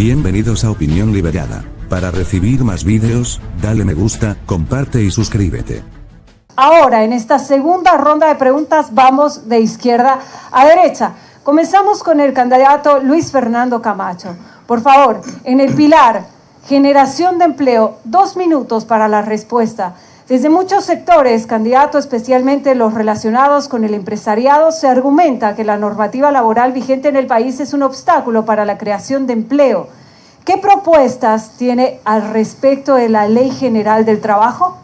Bienvenidos a Opinión Liberada. Para recibir más vídeos, dale me gusta, comparte y suscríbete. Ahora, en esta segunda ronda de preguntas, vamos de izquierda a derecha. Comenzamos con el candidato Luis Fernando Camacho. Por favor, en el pilar generación de empleo, 2 minutos para la respuesta. Desde muchos sectores, candidato, especialmente los relacionados con el empresariado, se argumenta que la normativa laboral vigente en el país es un obstáculo para la creación de empleo. ¿Qué propuestas tiene al respecto de la Ley General del Trabajo?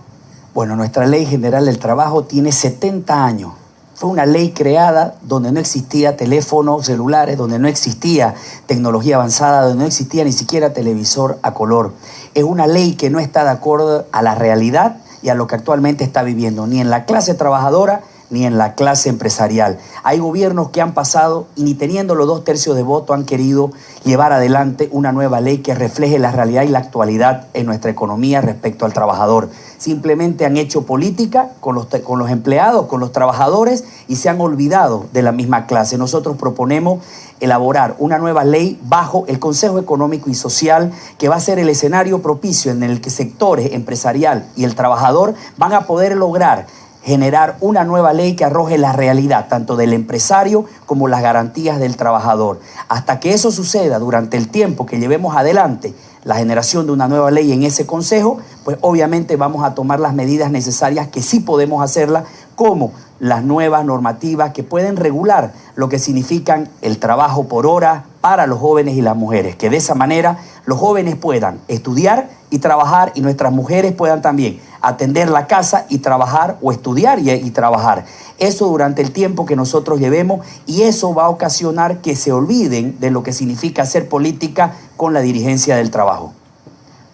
Bueno, nuestra Ley General del Trabajo tiene 70 años. Fue una ley creada donde no existía teléfonos celulares, donde no existía tecnología avanzada, donde no existía ni siquiera televisor a color. Es una ley que no está de acuerdo a la realidad y a lo que actualmente está viviendo, ni en la clase trabajadora ni en la clase empresarial. Hay gobiernos que han pasado y ni teniendo los 2/3 de voto han querido llevar adelante una nueva ley que refleje la realidad y la actualidad en nuestra economía respecto al trabajador. Simplemente han hecho política con los empleados, con los trabajadores y se han olvidado de la misma clase. Nosotros proponemos elaborar una nueva ley bajo el Consejo Económico y Social que va a ser el escenario propicio en el que sectores empresarial y el trabajador van a poder lograr generar una nueva ley que arroje la realidad tanto del empresario como las garantías del trabajador. Hasta que eso suceda durante el tiempo que llevemos adelante la generación de una nueva ley en ese consejo, pues obviamente vamos a tomar las medidas necesarias que sí podemos hacerlas, como las nuevas normativas que pueden regular lo que significan el trabajo por hora para los jóvenes y las mujeres, que de esa manera los jóvenes puedan estudiar y trabajar y nuestras mujeres puedan también atender la casa y trabajar o estudiar y trabajar. Eso durante el tiempo que nosotros llevemos y eso va a ocasionar que se olviden de lo que significa hacer política con la dirigencia del trabajo.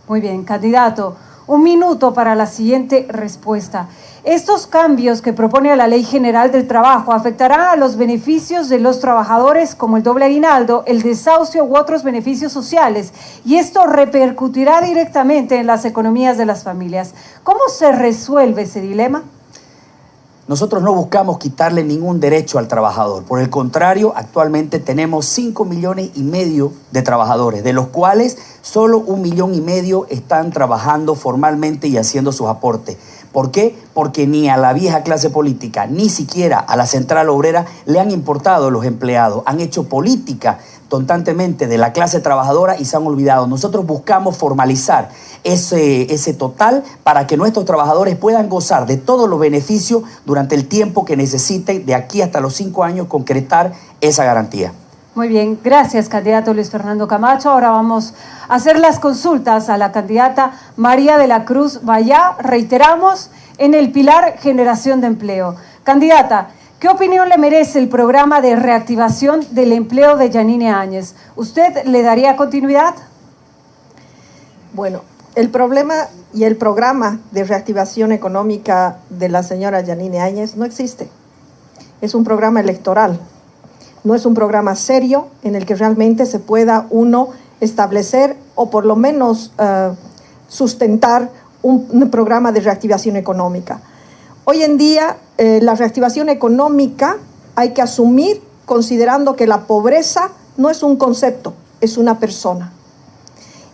Muy bien, candidato. 1 minuto para la siguiente respuesta. Estos cambios que propone la Ley General del Trabajo afectarán a los beneficios de los trabajadores como el doble aguinaldo, el desahucio u otros beneficios sociales, y esto repercutirá directamente en las economías de las familias. ¿Cómo se resuelve ese dilema? Nosotros no buscamos quitarle ningún derecho al trabajador. Por el contrario, actualmente tenemos 5,5 millones de trabajadores, de los cuales solo 1,5 millones están trabajando formalmente y haciendo sus aportes. ¿Por qué? Porque ni a la vieja clase política, ni siquiera a la central obrera le han importado los empleados. Han hecho política constantemente de la clase trabajadora y se han olvidado. Nosotros buscamos formalizar ese total para que nuestros trabajadores puedan gozar de todos los beneficios durante el tiempo que necesiten, de aquí hasta los 5 años, concretar esa garantía. Muy bien, gracias, candidato Luis Fernando Camacho. Ahora vamos a hacer las consultas a la candidata María de la Cruz Vallá. Reiteramos, en el pilar generación de empleo. Candidata, ¿qué opinión le merece el programa de reactivación del empleo de Yanine Áñez? ¿Usted le daría continuidad? Bueno, el problema y el programa de reactivación económica de la señora Yanine Áñez no existe. Es un programa electoral. No es un programa serio en el que realmente se pueda uno establecer o por lo menos sustentar un programa de reactivación económica. Hoy en día la reactivación económica hay que asumir considerando que la pobreza no es un concepto, es una persona.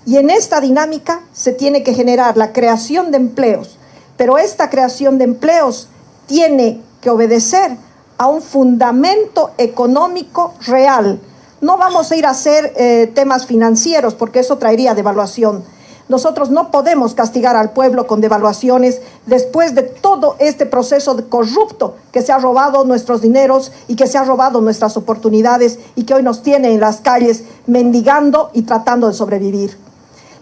Y en esta dinámica se tiene que generar la creación de empleos, pero esta creación de empleos tiene que obedecer a un fundamento económico real. No vamos a ir a hacer temas financieros porque eso traería devaluación. Nosotros no podemos castigar al pueblo con devaluaciones después de todo este proceso corrupto que se ha robado nuestros dineros y que se ha robado nuestras oportunidades y que hoy nos tiene en las calles mendigando y tratando de sobrevivir.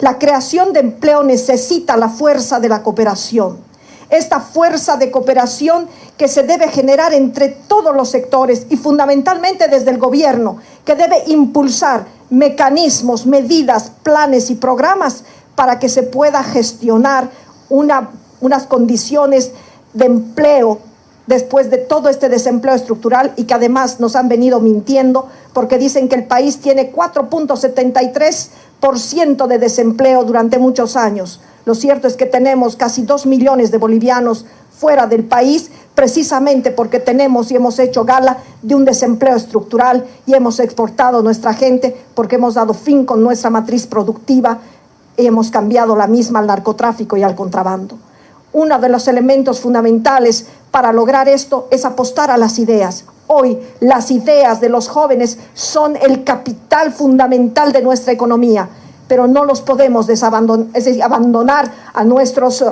La creación de empleo necesita la fuerza de la cooperación. Esta fuerza de cooperación que se debe generar entre todos los sectores y fundamentalmente desde el gobierno, que debe impulsar mecanismos, medidas, planes y programas para que se pueda gestionar unas condiciones de empleo después de todo este desempleo estructural y que además nos han venido mintiendo porque dicen que el país tiene 4.73% de desempleo durante muchos años. Lo cierto es que tenemos casi 2 millones de bolivianos fuera del país, precisamente porque tenemos y hemos hecho gala de un desempleo estructural y hemos exportado nuestra gente, porque hemos dado fin con nuestra matriz productiva y hemos cambiado la misma al narcotráfico y al contrabando. Uno de los elementos fundamentales para lograr esto es apostar a las ideas. Hoy las ideas de los jóvenes son el capital fundamental de nuestra economía, pero no los podemos desabandonar, es decir, abandonar a nuestros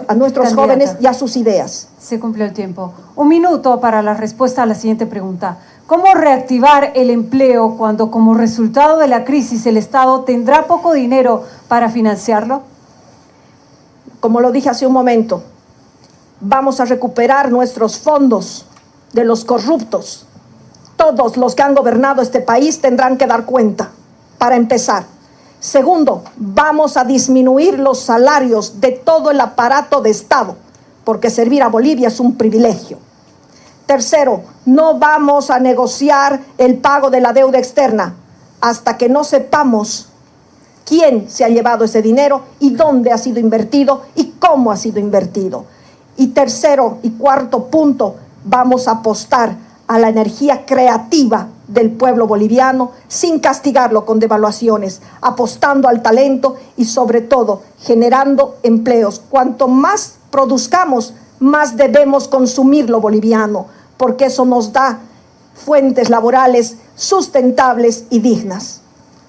jóvenes y a sus ideas. Se cumplió el tiempo. 1 minuto para la respuesta a la siguiente pregunta. ¿Cómo reactivar el empleo cuando como resultado de la crisis el Estado tendrá poco dinero para financiarlo? Como lo dije hace un momento, vamos a recuperar nuestros fondos de los corruptos. Todos los que han gobernado este país tendrán que dar cuenta, para empezar. Segundo, vamos a disminuir los salarios de todo el aparato de Estado, porque servir a Bolivia es un privilegio. Tercero, no vamos a negociar el pago de la deuda externa hasta que no sepamos quién se ha llevado ese dinero y dónde ha sido invertido y cómo ha sido invertido. Y tercero y cuarto punto, vamos a apostar a la energía creativa del pueblo boliviano sin castigarlo con devaluaciones, apostando al talento y sobre todo generando empleos. Cuanto más produzcamos, más debemos consumir lo boliviano, porque eso nos da fuentes laborales sustentables y dignas.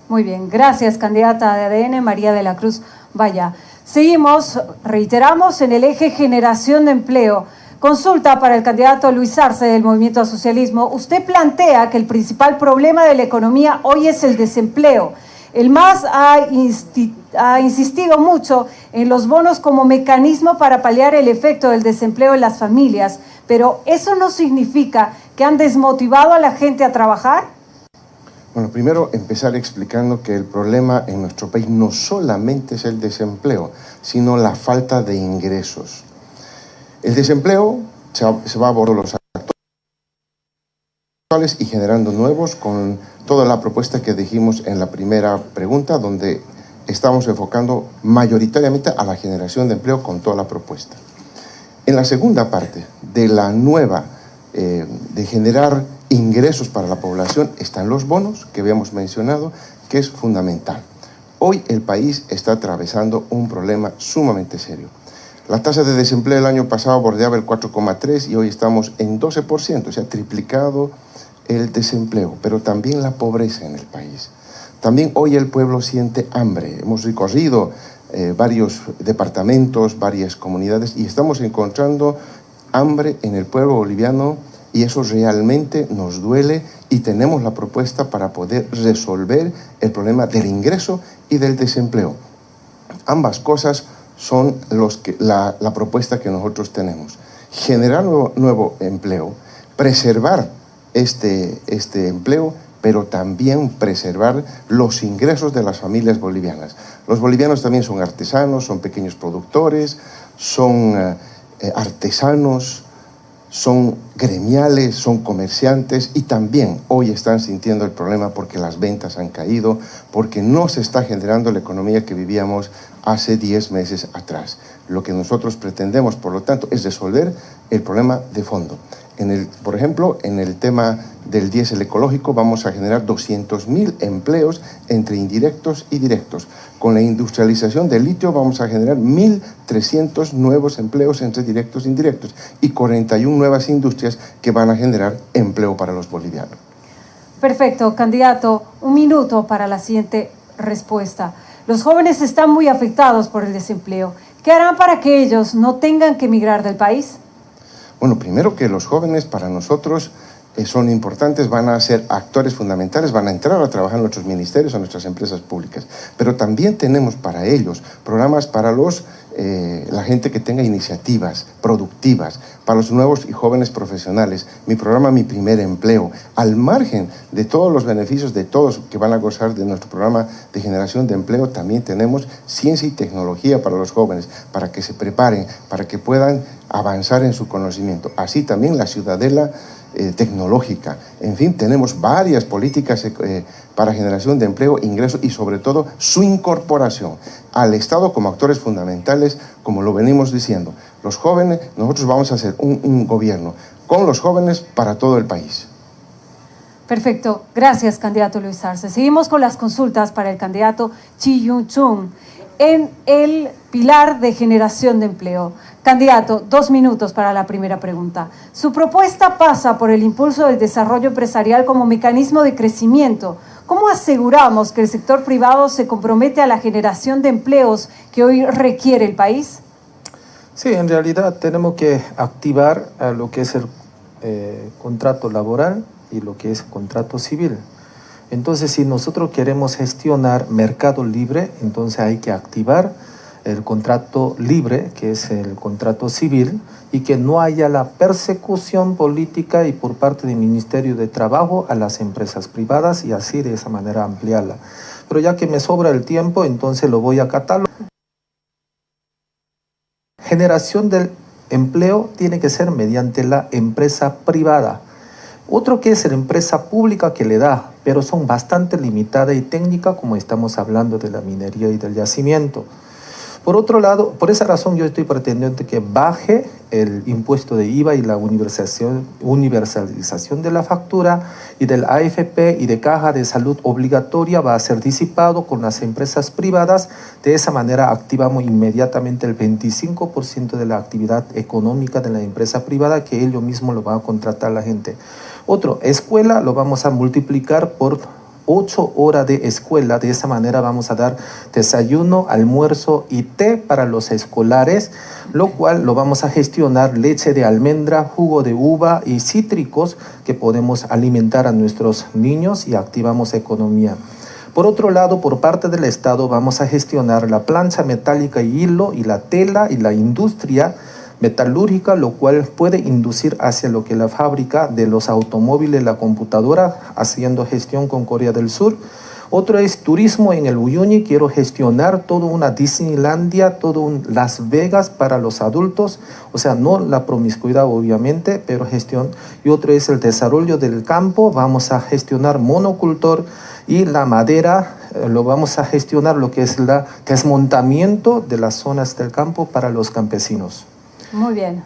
Muy bien, gracias, candidata de ADN, María de la Cruz Vaya. Seguimos, reiteramos, en el eje generación de empleo. Consulta para el candidato Luis Arce del Movimiento al Socialismo. Usted plantea que el principal problema de la economía hoy es el desempleo. El MAS ha insistido mucho en los bonos como mecanismo para paliar el efecto del desempleo en las familias, pero ¿eso no significa que han desmotivado a la gente a trabajar? Bueno, primero empezar explicando que el problema en nuestro país no solamente es el desempleo, sino la falta de ingresos. El desempleo se va a abordar los actuales y generando nuevos con toda la propuesta que dijimos en la primera pregunta, donde estamos enfocando mayoritariamente a la generación de empleo con toda la propuesta. En la segunda parte de la nueva, de generar ingresos para la población, están los bonos que habíamos mencionado, que es fundamental. Hoy el país está atravesando un problema sumamente serio. La tasa de desempleo el año pasado bordeaba el 4,3 y hoy estamos en 12%, se ha triplicado el desempleo, pero también la pobreza en el país. También hoy el pueblo siente hambre. Hemos recorrido varios departamentos, varias comunidades y estamos encontrando hambre en el pueblo boliviano y eso realmente nos duele y tenemos la propuesta para poder resolver el problema del ingreso y del desempleo. Ambas cosas son la propuesta que nosotros tenemos. Generar nuevo empleo, preservar este empleo, pero también preservar los ingresos de las familias bolivianas. Los bolivianos también son artesanos, son pequeños productores, son artesanos, son gremiales, son comerciantes y también hoy están sintiendo el problema porque las ventas han caído, porque no se está generando la economía que vivíamos hace 10 meses atrás. Lo que nosotros pretendemos, por lo tanto, es resolver el problema de fondo. Por ejemplo, en el tema del diésel ecológico vamos a generar 200.000 empleos entre indirectos y directos. Con la industrialización del litio vamos a generar 1.300 nuevos empleos entre directos e indirectos y 41 nuevas industrias que van a generar empleo para los bolivianos. Perfecto, candidato. 1 minuto para la siguiente respuesta. Los jóvenes están muy afectados por el desempleo. ¿Qué harán para que ellos no tengan que emigrar del país? Bueno, primero que los jóvenes para nosotros son importantes, van a ser actores fundamentales, van a entrar a trabajar en nuestros ministerios, en nuestras empresas públicas. Pero también tenemos para ellos programas para la gente que tenga iniciativas productivas, para los nuevos y jóvenes profesionales. Mi programa Mi Primer Empleo, al margen de todos los beneficios de todos que van a gozar de nuestro programa de generación de empleo, también tenemos ciencia y tecnología para los jóvenes, para que se preparen, para que puedan avanzar en su conocimiento. Así también la ciudadela tecnológica. En fin, tenemos varias políticas para generación de empleo, ingresos y sobre todo su incorporación al Estado como actores fundamentales, como lo venimos diciendo. Los jóvenes, nosotros vamos a hacer un gobierno con los jóvenes para todo el país. Perfecto. Gracias, candidato Luis Arce. Seguimos con las consultas para el candidato Chi Yun-chung en el pilar de generación de empleo. Candidato, 2 minutos para la primera pregunta. Su propuesta pasa por el impulso del desarrollo empresarial como mecanismo de crecimiento. ¿Cómo aseguramos que el sector privado se compromete a la generación de empleos que hoy requiere el país? Sí, en realidad tenemos que activar lo que es el contrato laboral y lo que es contrato civil. Entonces, si nosotros queremos gestionar mercado libre, entonces hay que activar el contrato libre, que es el contrato civil, y que no haya la persecución política y por parte del Ministerio de Trabajo a las empresas privadas y así de esa manera ampliarla. Pero ya que me sobra el tiempo, entonces lo voy a catalogar. Generación del empleo tiene que ser mediante la empresa privada. Otro que es la empresa pública que le da, pero son bastante limitadas y técnicas como estamos hablando de la minería y del yacimiento. Por otro lado, por esa razón yo estoy pretendiendo que baje el impuesto de IVA y la universalización de la factura y del AFP y de caja de salud obligatoria va a ser disipado con las empresas privadas. De esa manera activamos inmediatamente el 25% de la actividad económica de la empresa privada que ellos mismos lo van a contratar a la gente. Otro, escuela lo vamos a multiplicar por 8 horas de escuela. De esa manera vamos a dar desayuno, almuerzo y té para los escolares, lo cual lo vamos a gestionar leche de almendra, jugo de uva y cítricos que podemos alimentar a nuestros niños y activamos economía. Por otro lado, por parte del Estado vamos a gestionar la plancha metálica y hilo y la tela y la industria metalúrgica, lo cual puede inducir hacia lo que la fábrica de los automóviles, la computadora, haciendo gestión con Corea del Sur. Otro es turismo en el Uyuni, quiero gestionar toda una Disneylandia, todo un Las Vegas para los adultos, o sea, no la promiscuidad obviamente, pero gestión. Y otro es el desarrollo del campo, vamos a gestionar monocultor y la madera, lo vamos a gestionar lo que es el desmontamiento de las zonas del campo para los campesinos. Muy bien.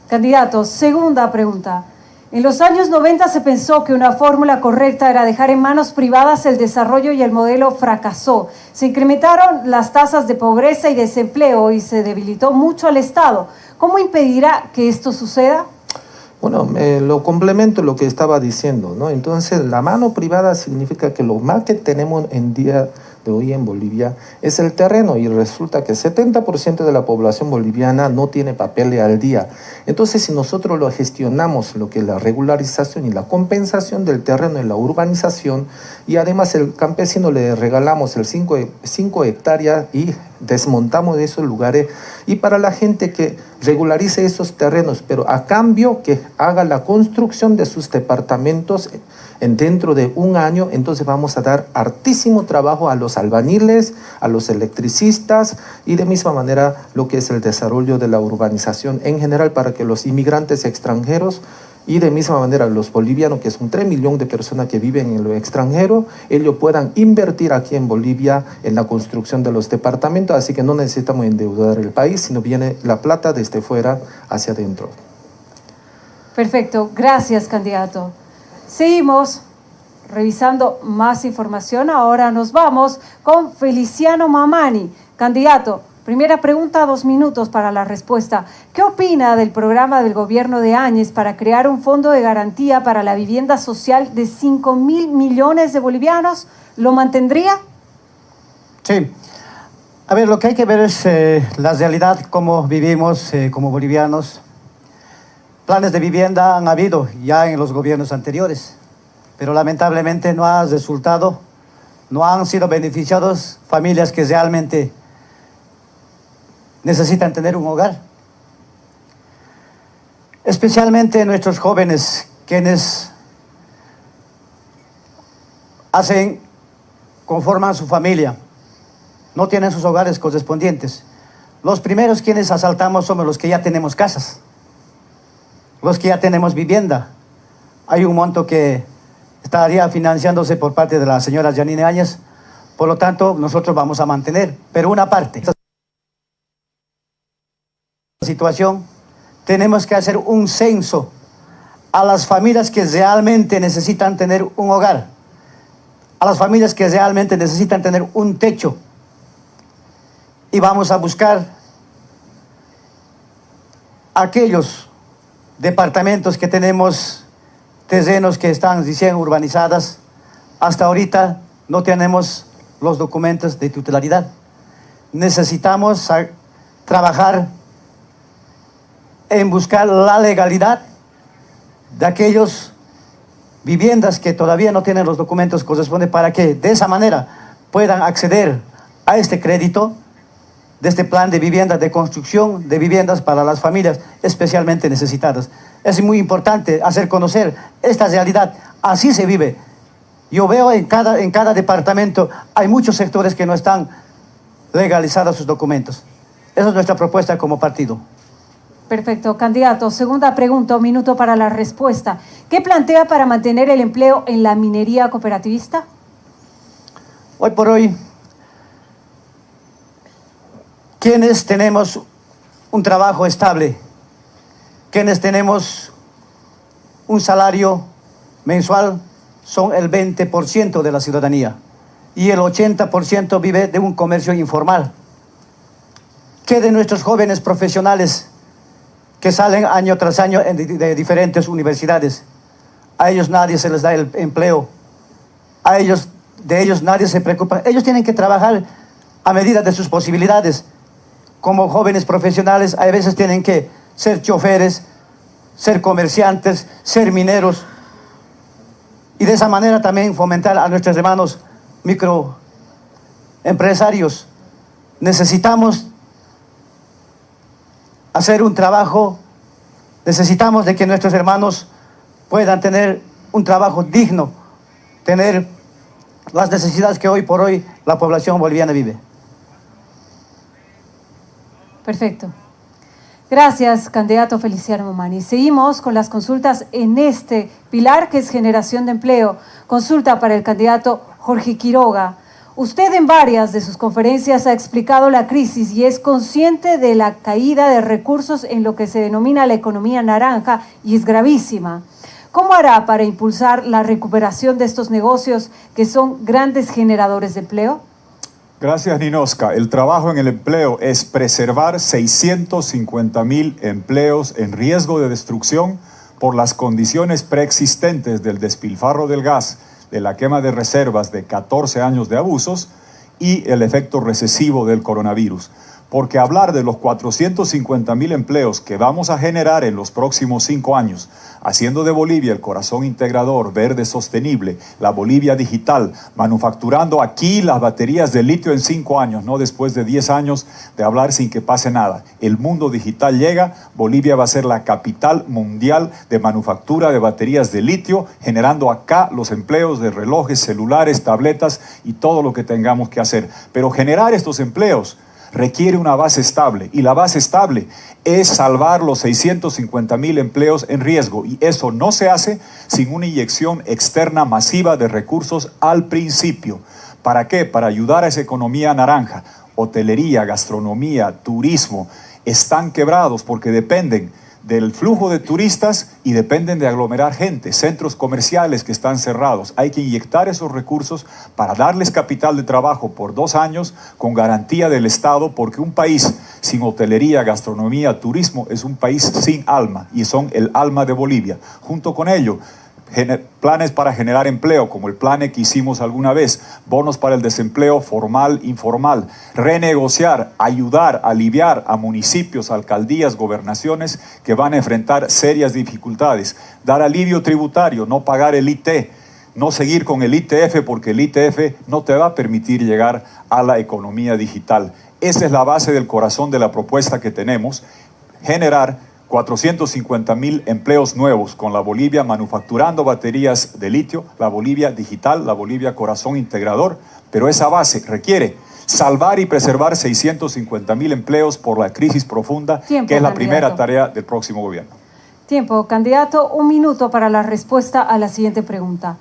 Candidato, segunda pregunta. En los años 90 se pensó que una fórmula correcta era dejar en manos privadas el desarrollo y el modelo fracasó. Se incrementaron las tasas de pobreza y desempleo y se debilitó mucho al Estado. ¿Cómo impedirá que esto suceda? Bueno, lo complemento lo que estaba diciendo, ¿no? Entonces, la mano privada significa que lo más que tenemos en día de hoy en Bolivia es el terreno y resulta que 70% de la población boliviana no tiene papeles al día. Entonces, si nosotros lo gestionamos, lo que es la regularización y la compensación del terreno en la urbanización y además el campesino le regalamos el 5 hectáreas y desmontamos de esos lugares y para la gente que regularice esos terrenos, pero a cambio que haga la construcción de sus departamentos dentro de un año, entonces vamos a dar hartísimo trabajo a los albañiles, a los electricistas y de misma manera lo que es el desarrollo de la urbanización en general para que los inmigrantes extranjeros y de misma manera los bolivianos, que son 3 millones de personas que viven en lo extranjero, ellos puedan invertir aquí en Bolivia en la construcción de los departamentos, así que no necesitamos endeudar el país, sino viene la plata desde fuera hacia adentro. Perfecto, gracias, candidato. Seguimos revisando más información. Ahora nos vamos con Feliciano Mamani. Candidato, primera pregunta, 2 minutos para la respuesta. ¿Qué opina del programa del gobierno de Áñez para crear un fondo de garantía para la vivienda social de 5.000 millones de bolivianos? ¿Lo mantendría? Sí. A ver, lo que hay que ver es la realidad, cómo vivimos como bolivianos. Planes de vivienda han habido ya en los gobiernos anteriores, pero lamentablemente no ha resultado, no han sido beneficiados familias que realmente necesitan tener un hogar. Especialmente nuestros jóvenes, quienes conforman su familia, no tienen sus hogares correspondientes. Los primeros quienes asaltamos somos los que ya tenemos casas, los que ya tenemos vivienda. Hay un monto que estaría financiándose por parte de la señora Yanine Áñez, por lo tanto nosotros vamos a mantener, pero una parte. Esta situación tenemos que hacer un censo a las familias que realmente necesitan tener un hogar, a las familias que realmente necesitan tener un techo. Y vamos a buscar aquellos departamentos que tenemos terrenos que están recién urbanizadas. Hasta ahorita no tenemos los documentos de titularidad. Necesitamos trabajar en buscar la legalidad de aquellas viviendas que todavía no tienen los documentos correspondientes para que de esa manera puedan acceder a este crédito de este plan de viviendas, de construcción de viviendas para las familias especialmente necesitadas. Es muy importante hacer conocer esta realidad. Así se vive. Yo veo en cada departamento hay muchos sectores que no están legalizados sus documentos. Esa es nuestra propuesta como partido. Perfecto. Candidato, segunda pregunta, un minuto para la respuesta. ¿Qué plantea para mantener el empleo en la minería cooperativista? Hoy por hoy, quienes tenemos un trabajo estable, quienes tenemos un salario mensual, son el 20% de la ciudadanía y el 80% vive de un comercio informal. ¿Qué de nuestros jóvenes profesionales que salen año tras año de diferentes universidades? A ellos nadie se les da el empleo, de ellos nadie se preocupa. Ellos tienen que trabajar a medida de sus posibilidades. Como jóvenes profesionales, a veces tienen que ser choferes, ser comerciantes, ser mineros, y de esa manera también fomentar a nuestros hermanos microempresarios. Necesitamos hacer un trabajo, necesitamos de que nuestros hermanos puedan tener un trabajo digno, tener las necesidades que hoy por hoy la población boliviana vive. Perfecto. Gracias, candidato Feliciano Momani. Seguimos con las consultas en este pilar que es generación de empleo. Consulta para el candidato Jorge Quiroga. Usted en varias de sus conferencias ha explicado la crisis y es consciente de la caída de recursos en lo que se denomina la economía naranja y es gravísima. ¿Cómo hará para impulsar la recuperación de estos negocios que son grandes generadores de empleo? Gracias, Ninoska. El trabajo en el empleo es preservar 650,000 empleos en riesgo de destrucción por las condiciones preexistentes del despilfarro del gas, de la quema de reservas de 14 años de abusos y el efecto recesivo del coronavirus. Porque hablar de los 450,000 empleos que vamos a generar en los próximos 5 años, haciendo de Bolivia el corazón integrador, verde sostenible, la Bolivia digital, manufacturando aquí las baterías de litio en 5 años, no después de 10 años de hablar sin que pase nada. El mundo digital llega, Bolivia va a ser la capital mundial de manufactura de baterías de litio, generando acá los empleos de relojes, celulares, tabletas y todo lo que tengamos que hacer. Pero generar estos empleos requiere una base estable y la base estable es salvar los 650,000 empleos en riesgo y eso no se hace sin una inyección externa masiva de recursos al principio. ¿Para qué? Para ayudar a esa economía naranja. Hotelería, gastronomía, turismo están quebrados porque dependen del flujo de turistas y dependen de aglomerar gente, centros comerciales que están cerrados. Hay que inyectar esos recursos para darles capital de trabajo por 2 años con garantía del Estado, porque un país sin hotelería, gastronomía, turismo es un país sin alma y son el alma de Bolivia. Junto con ello, planes para generar empleo, como el plan que hicimos alguna vez, bonos para el desempleo formal, informal, renegociar, ayudar, aliviar a municipios, alcaldías, gobernaciones que van a enfrentar serias dificultades, dar alivio tributario, no pagar el IT, no seguir con el ITF porque el ITF no te va a permitir llegar a la economía digital. Esa es la base del corazón de la propuesta que tenemos, generar 450,000 empleos nuevos con la Bolivia manufacturando baterías de litio, la Bolivia digital, la Bolivia corazón integrador, pero esa base requiere salvar y preservar 650,000 empleos por la crisis profunda, que es la primera tarea del próximo gobierno. Tiempo, candidato, 1 minuto para la respuesta a la siguiente pregunta.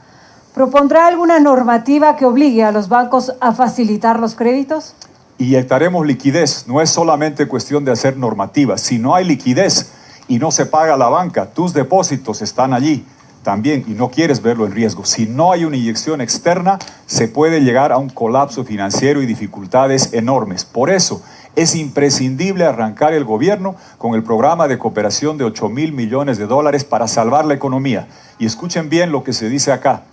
¿Propondrá alguna normativa que obligue a los bancos a facilitar los créditos? Inyectaremos liquidez, no es solamente cuestión de hacer normativas. Si no hay liquidez y no se paga la banca, tus depósitos están allí también y no quieres verlo en riesgo. Si no hay una inyección externa, se puede llegar a un colapso financiero y dificultades enormes. Por eso es imprescindible arrancar el gobierno con el programa de cooperación de $8.000 millones para salvar la economía. Y escuchen bien lo que se dice acá.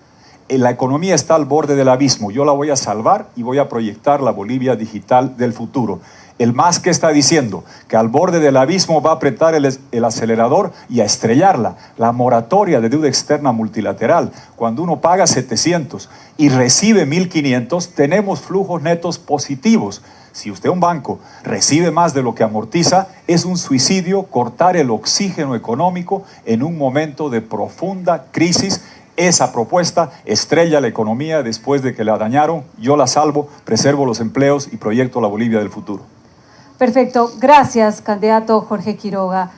La economía está al borde del abismo. Yo la voy a salvar y voy a proyectar la Bolivia digital del futuro. El MAS que está diciendo que al borde del abismo va a apretar el acelerador y a estrellarla. La moratoria de deuda externa multilateral, cuando uno paga 700 y recibe 1.500, tenemos flujos netos positivos. Si usted, un banco, recibe más de lo que amortiza, es un suicidio cortar el oxígeno económico en un momento de profunda crisis. Esa propuesta estrella la economía después de que la dañaron. Yo la salvo, preservo los empleos y proyecto la Bolivia del futuro. Perfecto. Gracias, candidato Jorge Quiroga.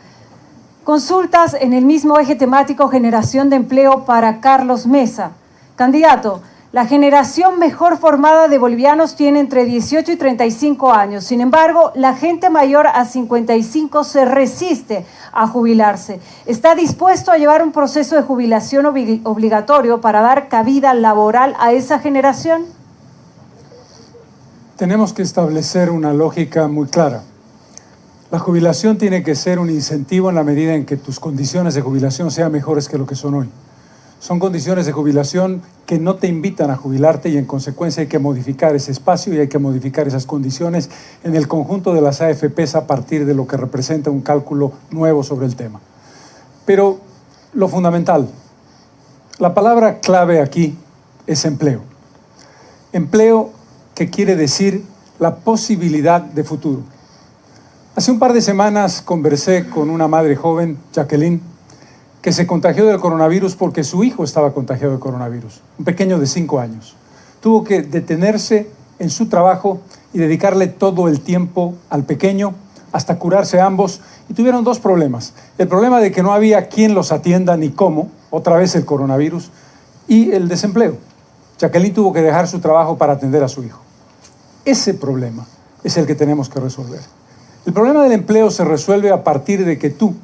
Consultas en el mismo eje temático generación de empleo para Carlos Mesa. Candidato, la generación mejor formada de bolivianos tiene entre 18 y 35 años. Sin embargo, la gente mayor a 55 se resiste a jubilarse. ¿Está dispuesto a llevar un proceso de jubilación obligatorio para dar cabida laboral a esa generación? Tenemos que establecer una lógica muy clara. La jubilación tiene que ser un incentivo en la medida en que tus condiciones de jubilación sean mejores que lo que son hoy. Son condiciones de jubilación que no te invitan a jubilarte y en consecuencia hay que modificar ese espacio y hay que modificar esas condiciones en el conjunto de las AFPs a partir de lo que representa un cálculo nuevo sobre el tema. Pero lo fundamental, la palabra clave aquí es empleo. Empleo que quiere decir la posibilidad de futuro. Hace un par de semanas conversé con una madre joven, Jacqueline, que se contagió del coronavirus porque su hijo estaba contagiado de coronavirus, un pequeño de 5 años. Tuvo que detenerse en su trabajo y dedicarle todo el tiempo al pequeño hasta curarse ambos y tuvieron 2 problemas. El problema de que no había quien los atienda ni cómo, otra vez el coronavirus, y el desempleo. Jacqueline tuvo que dejar su trabajo para atender a su hijo. Ese problema es el que tenemos que resolver. El problema del empleo se resuelve a partir de que tú,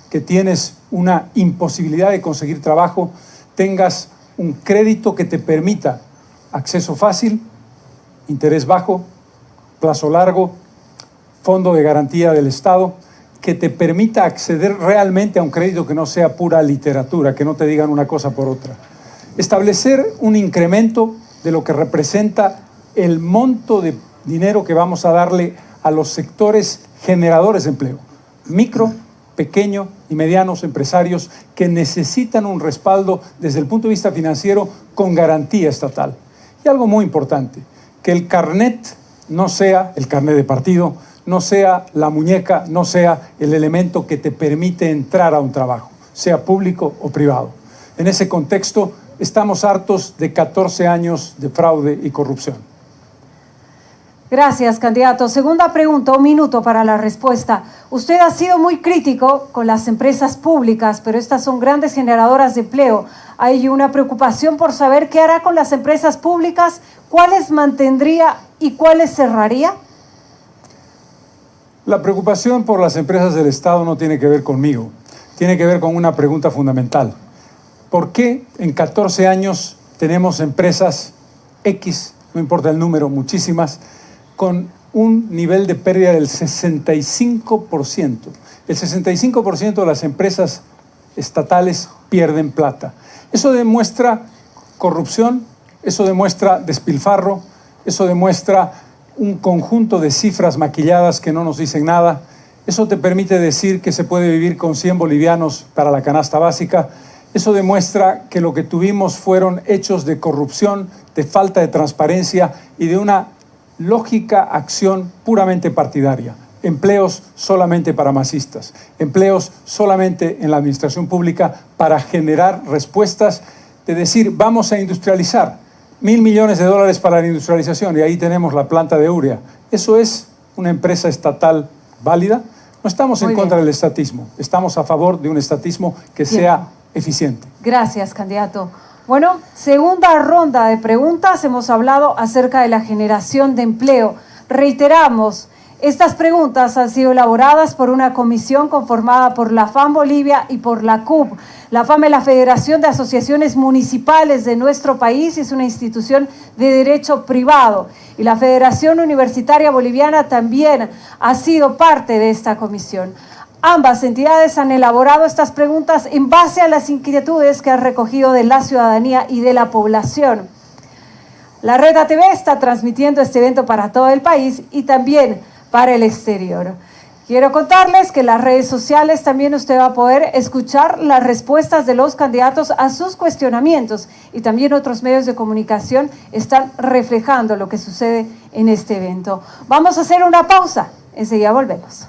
que tienes una imposibilidad de conseguir trabajo, tengas un crédito que te permita acceso fácil, interés bajo, plazo largo, fondo de garantía del Estado, que te permita acceder realmente a un crédito que no sea pura literatura, que no te digan una cosa por otra. Establecer un incremento de lo que representa el monto de dinero que vamos a darle a los sectores generadores de empleo, micro, pequeño y medianos empresarios que necesitan un respaldo desde el punto de vista financiero con garantía estatal. Y algo muy importante, que el carnet no sea el carnet de partido, no sea la muñeca, no sea el elemento que te permite entrar a un trabajo, sea público o privado. En ese contexto, estamos hartos de 14 años de fraude y corrupción. Gracias, candidato. Segunda pregunta, 1 minuto para la respuesta. Usted ha sido muy crítico con las empresas públicas, pero estas son grandes generadoras de empleo. Hay una preocupación por saber qué hará con las empresas públicas, cuáles mantendría y cuáles cerraría. La preocupación por las empresas del Estado no tiene que ver conmigo, tiene que ver con una pregunta fundamental. ¿Por qué en 14 años tenemos empresas X, no importa el número, muchísimas, con un nivel de pérdida del 65%? El 65% de las empresas estatales pierden plata. Eso demuestra corrupción, eso demuestra despilfarro, eso demuestra un conjunto de cifras maquilladas que no nos dicen nada. Eso te permite decir que se puede vivir con 100 bolivianos para la canasta básica. Eso demuestra que lo que tuvimos fueron hechos de corrupción, de falta de transparencia y de una lógica acción puramente partidaria. Empleos solamente para masistas, empleos solamente en la administración pública para generar respuestas de decir vamos a industrializar, $1.000 millones para la industrialización y ahí tenemos la planta de urea. ¿Eso es una empresa estatal válida? No estamos en contra del estatismo, estamos a favor de un estatismo que sea eficiente. Gracias, candidato. Bueno, segunda ronda de preguntas. Hemos hablado acerca de la generación de empleo. Reiteramos, Estas preguntas han sido elaboradas por una comisión conformada por la FAM Bolivia y por la CUP. La FAM es la Federación de Asociaciones Municipales de nuestro país y es una institución de derecho privado. Y la Federación Universitaria Boliviana también ha sido parte de esta comisión. Ambas entidades han elaborado estas preguntas en base a las inquietudes que han recogido de la ciudadanía y de la población. La Red ATV está transmitiendo este evento para todo el país y también para el exterior. Quiero contarles que en las redes sociales también usted va a poder escuchar las respuestas de los candidatos a sus cuestionamientos y también otros medios de comunicación están reflejando lo que sucede en este evento. Vamos a hacer una pausa, enseguida volvemos.